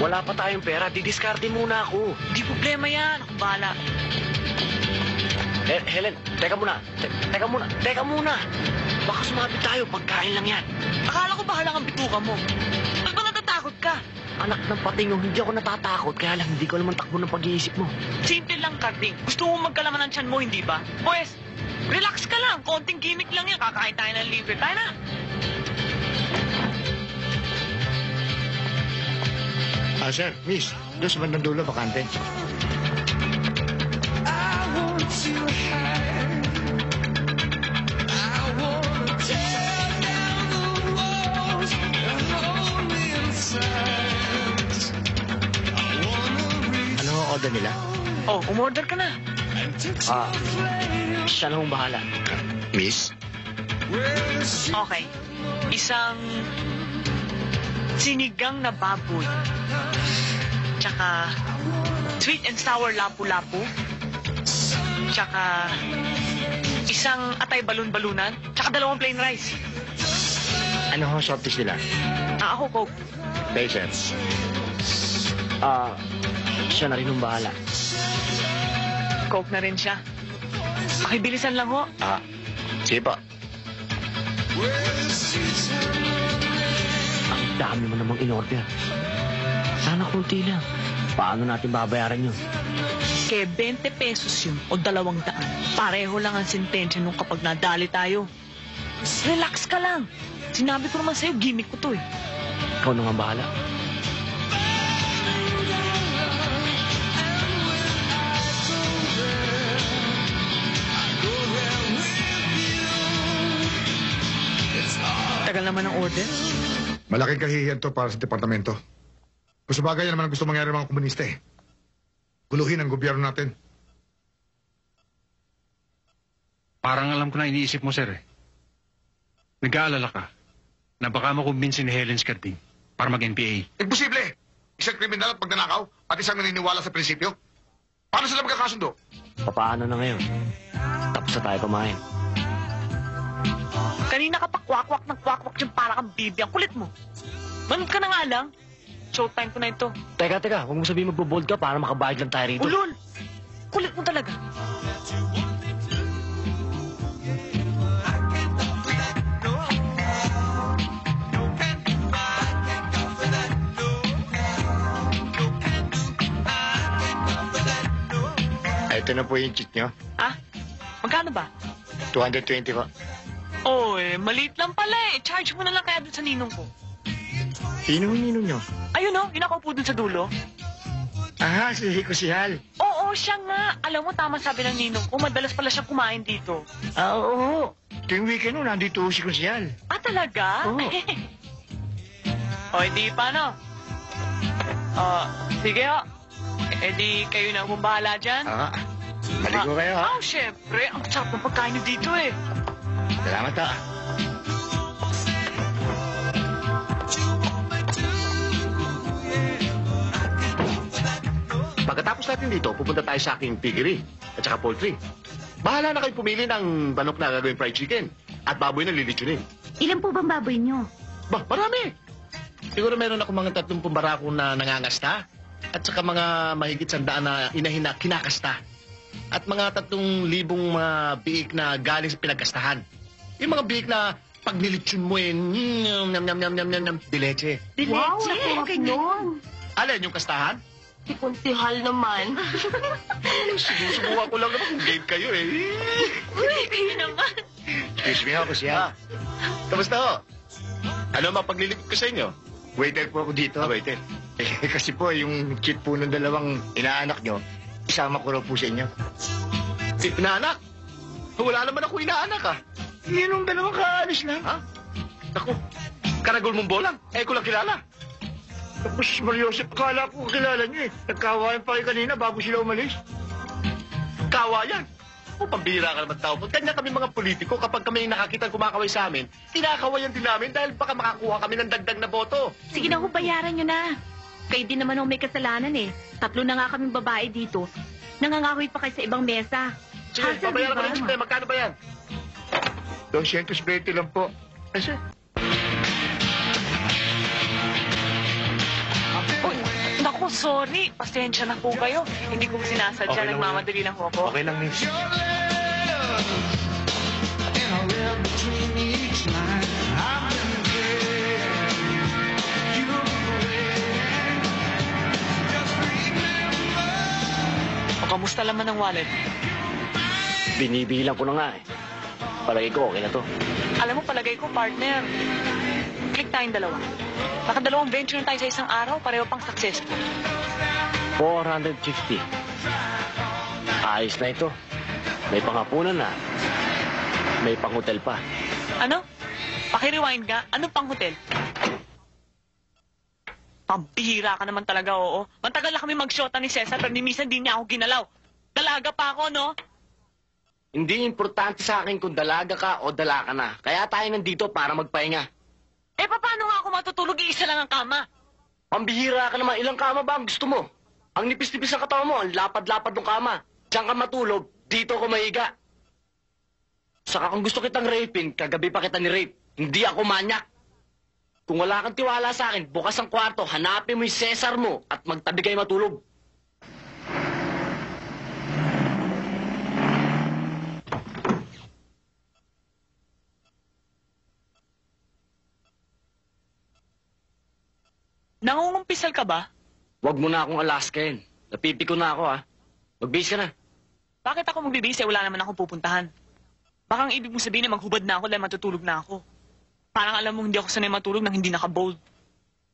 Wala pa tayong pera, didiskarte muna ako. Di problema yan. Ako bahala. Helen, teka muna. Teka muna. Baka sumabit tayo, pagkain lang yan. Akala ko bahala kang bituka mo. Ba't ba natatakot ka? Anak ng patingo, hindi ako natatakot, kaya lang hindi ko naman takbo ng pag-iisip mo. Simple lang, Karding. Gusto mo magkalaman ng tiyan mo, hindi ba? Pues, relax ka lang. Konting gimmick lang yan. Kakain tayo ng libre. Tayo na. Sir, miss, doon sa bandang dulo, bakante. Ano ang order nila? Oh, umorder ka na. Siya na hong bahala. Miss? Okay. Isang sinigang na baboy. Tsaka sweet and sour lapu-lapu. Tsaka isang atay balon-balunan. Tsaka 2 plain rice. Ano ang shorties nila? Ako, Coke. Patience. Siya na rin hong bahala. Coke na rin siya. Pakibilisan lang ho. Sige po. Ang dami mo namang in-order. Sana kunti lang. Paano natin babayaran yun? Kaya 20 pesos yun o 200. Pareho lang ang sentensya nung kapag nadali tayo. Relax ka lang. Sinabi ko naman sa'yo, gimmick ko to eh. Ikaw na nga bahala. Tagal naman ang order. Malaking kahihiyan to para sa departamento. Kung sa bagay yan naman ang gusto mangyari ng mga komunista eh. Guluhin ang gobyerno natin. Parang alam ko na iniisip mo, sir eh. Nag-aalala ka na baka makumbinsin ni Helen Skarding para mag-NPA. Imposible! Isang kriminal at pagnanakaw at isang naniniwala sa prinsipyo. Paano sila magkakasundo? Paano na ngayon? Tapos na tayo kumain. Kanina ka pa kwak-kwak ng kwak-kwak dyan para kang bibi. Ang kulit mo. Manood ka na nga lang. Showtime ko na ito. Teka. Huwag mo sabihin magbo-bold ka para makabayad lang tayo rito. Ulol! Kulit mo talaga. Ito na po yung cheat nyo. Magkano ba? 220 po. Oh, maliit lang pala eh. Charge mo na lang kaya dun sa ninong ko. Sino ang ninong nyo? Ayun oh, yung nakaupo dun sa dulo. Si Rico Sihal. Oo, siya nga. Alam mo, tama sabi ng ninong ko. Madalas pala siyang kumain dito. Oo. Tuwing weekend nandito si Rico Sihal. Talaga? Oo. O, di paano? Sige ho. Di kayo na kung bahala dyan. Maligo kayo ha. Syempre. Ang sarap ng pagkain nyo dito eh. Salamat ha. Pagkatapos natin dito, pupunta tayo sa aking piggery at saka poultry. Bahala na kayo pumili ng manok na gagawin fried chicken at baboy na lilitsunin. Ilan po bang baboy nyo? Marami. Siguro meron ako mga 30 barako na nangangasta at saka mga mahigit 100 na inahin na kinakasta. At mga 3,000 mga biik na galing sa pinagkastahan. Yung mga biik na pag nilitsyon mo dileche. Wow, nakurap nun. Alin yung kastahan? Si Kuntihal naman. Sinusubukan ko lang naman kung game kayo eh. Kayo naman. Excuse me ako siya. Kamusta ho? Ano mapaglilipot ko sa inyo? Waiter po ako dito. Waiter. Kasi po, yung cheat po ng dalawang inaanak nyo, isama ko raw po sa inyo. Inaanak? Wala naman ako inaanak ah. Yun yung dalawang kaalis lang. Ha? Naku, karagol mong bolang. Ko lang kilala. Tapos, Mariosep, akala ko kilala niyo eh. Nagkawayan pa kayo kanina bago sila umalis. Kawayan. Pambira ka naman tao. Ganyan kami mga politiko kapag kami nakakita kumakaway sa amin, tinakawayan din namin dahil baka makakuha kami ng dagdag na boto. Sige na ho, bayaran nyo na. Kayo din naman ho may kasalanan eh. 3 na nga kaming babae dito. Nangangahoy pa kayo sa ibang mesa. Sige, babayaran ko lang siyempre. Magkano ba yan? 220 lang po. Kasi? sorry. Pasensya na po kayo. Hindi ko sinasadya. Okay lang Nagmamadali lang po ako. Okay lang, Miss. O, kamusta laman ng wallet? Binibilang ko na nga eh. Palagi ko, okay na to. Alam mo, palagay ko, partner. Click tayong dalawa. Nakadalawang venture na tayo sa isang araw. Pareho pang successful. 450. Ayos na ito. May panghapunan na. May panghotel pa. Ano? Pakirewind ka? Ano pang hotel? Pambihira ka naman talaga, oo. Matagal na kami mag-shota ni Cesar pero ni minsan di niya ako ginalaw. Dalaga pa ako, no? Hindi importante sa akin kung dalaga ka o dala ka na. Kaya tayo nandito para magpahinga. Eh, paano nga ako matutulog? Iisa lang ang kama. Pambihira ka naman. Ilang kama ba ang gusto mo? Ang nipis-nipis ng katawan mo, ang lapad-lapad ng kama. Diyan ka matulog, dito ako mahiga. Saka kung gusto kitang rapin, kagabi pa kita ni-rape. Hindi ako manyak. Kung wala kang tiwala sa akin, bukas ang kwarto, hanapin mo yung Cesar mo at magtabi kayo matulog. Nangungumpisal ka ba? Huwag mo na akong alaskain. Napipiko na ako, ha. Mag-base ka na. Bakit ako magbibisi? Wala naman akong pupuntahan. Baka ang ibig mong sabihin na maghubad na ako dahil matutulog na ako. Parang alam mo hindi ako sanay matulog nang hindi naka-bold.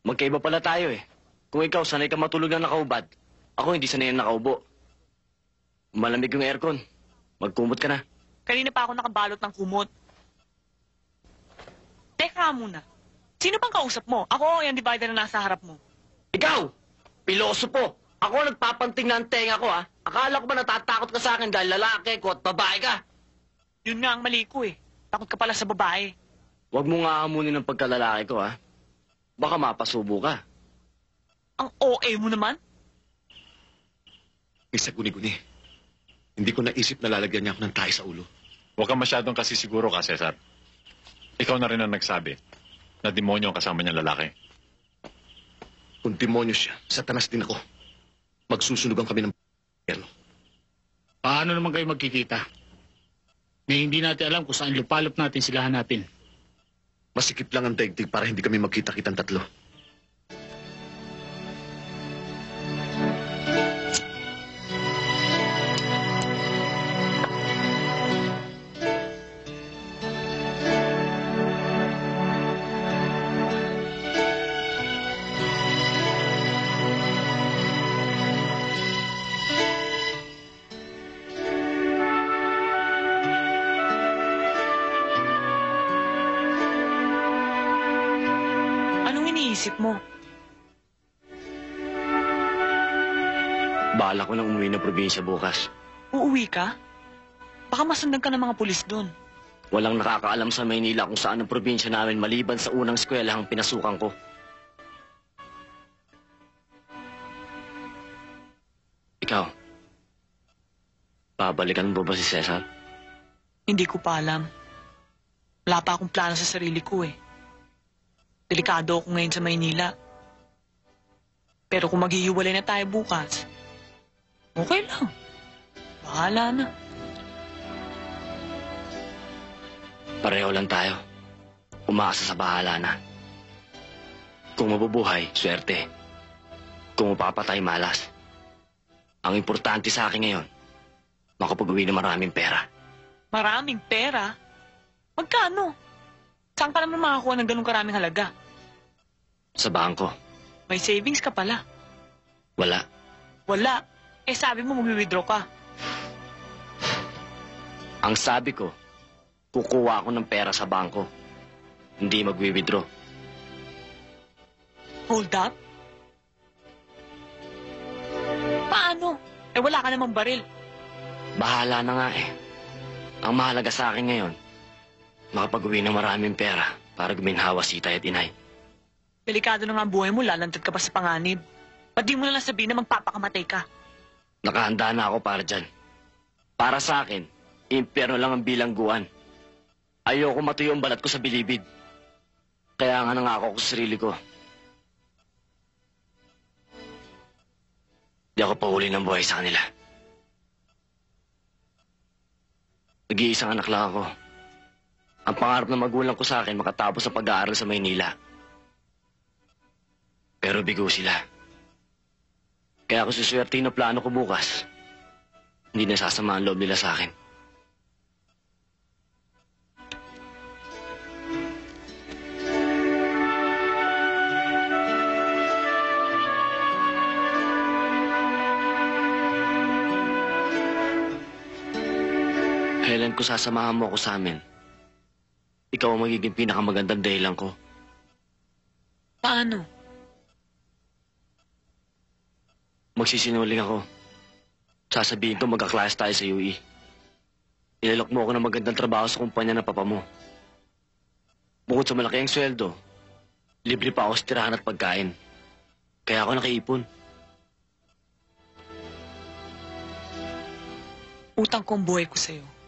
Magkaiba pala tayo, eh. Kung ikaw sanay ka matulog na nakaubad, ako hindi sanay na nakaubo. Malamig yung aircon. Magkumot ka na. Kanina pa ako nakabalot ng kumot. Teka muna. Sino bang kausap mo? Ako o yung divider na nasa harap mo? Ikaw! Pilosopo! Ako ang nagpapanting na ang tenga ko, ha? Akala ko ba natatakot ka sa akin dahil lalaki ko at babae ka? Yun nga ang mali ko eh. Takot ka pala sa babae. Huwag mo nga amunin ang pagkalalaki ko, ha? Baka mapasubo ka. Ang OA mo naman? Mr. Guni-Guni, hindi ko naisip na lalagyan niya ako ng tayo sa ulo. Huwag ka masyadong kasi siguro ka, Cesar. Ikaw na rin ang nagsabi na demonyo ang kasama niyang lalaki. Kung demonyo siya, satanas din ako. Magsusunugan kami ng gobyerno. Paano naman kayo magkikita? May hindi natin alam kung saan lupalop natin sila hanapin. Masikip lang ang daigdig para hindi kami magkita-kitang tatlo. Anong iniisip mo? Bahala ko nang umuwi ng probinsya bukas. Uuwi ka? Baka masundan ka ng mga pulis doon. Walang nakakaalam sa Maynila kung saan ang probinsya namin maliban sa unang eskwelahang pinasukan ko. Ikaw, babalikan mo ba si Cesar? Hindi ko pa alam. Wala pa akong plano sa sarili ko eh. Delikado ako ngayon sa Maynila. Pero kung maghihiwalay na tayo bukas, okay lang. Bahala na. Pareho lang tayo. Umaasa sa bahala na. Kung mabubuhay, swerte. Kung mapapatay, malas. Ang importante sa akin ngayon, makapag-uwi na maraming pera. Maraming pera? Magkano? Saan ka naman makakuha ng ganun karaming halaga? Sa bangko, May savings ka pala. wala. Wala. Eh sabi mo mag-withdraw ka. Ang sabi ko, kukuha ako ng pera sa bangko. Hindi magwi-withdraw. Hold up? Paano? Eh wala ka namang baril. Bahala na nga eh. Ang mahalaga sa akin ngayon, makapag-uwi ng maraming pera para guminhawa si Itay at Inay. Delikado na nga ang buhay mo, lalantad ka pa sa panganib. Ba't di mo na lang sabihin na magpapakamatay ka? Nakahanda na ako para dyan. Para sa akin, impyerno lang ang bilangguan. Ayoko matuyo ang balat ko sa bilibid. Kaya nga nangako ko sa sarili ko. Di ako pahuli ng buhay sa kanila. Nag-iisang anak lang ako. Ang pangarap ng magulang ko sa akin makatapos sa pag-aaral sa Maynila. Pero bigo sila. Kaya ako suswertein na plano ko bukas. Hindi nasasama ang loob nila sa akin. Helen, kung sasamahan mo ako sa amin, ikaw ang magiging pinakamagandang dahilan ko. Paano? Magsisinungaling ako. Sasabihin ko magkaklase tayo sa UE. Ilalok mo ako ng magandang trabaho sa kumpanya ng papa mo. Bukod sa malaki ang sweldo, libre pa ako sa tirahan at pagkain. Kaya ako nakiipon. Utang ko ang buhay ko sa'yo.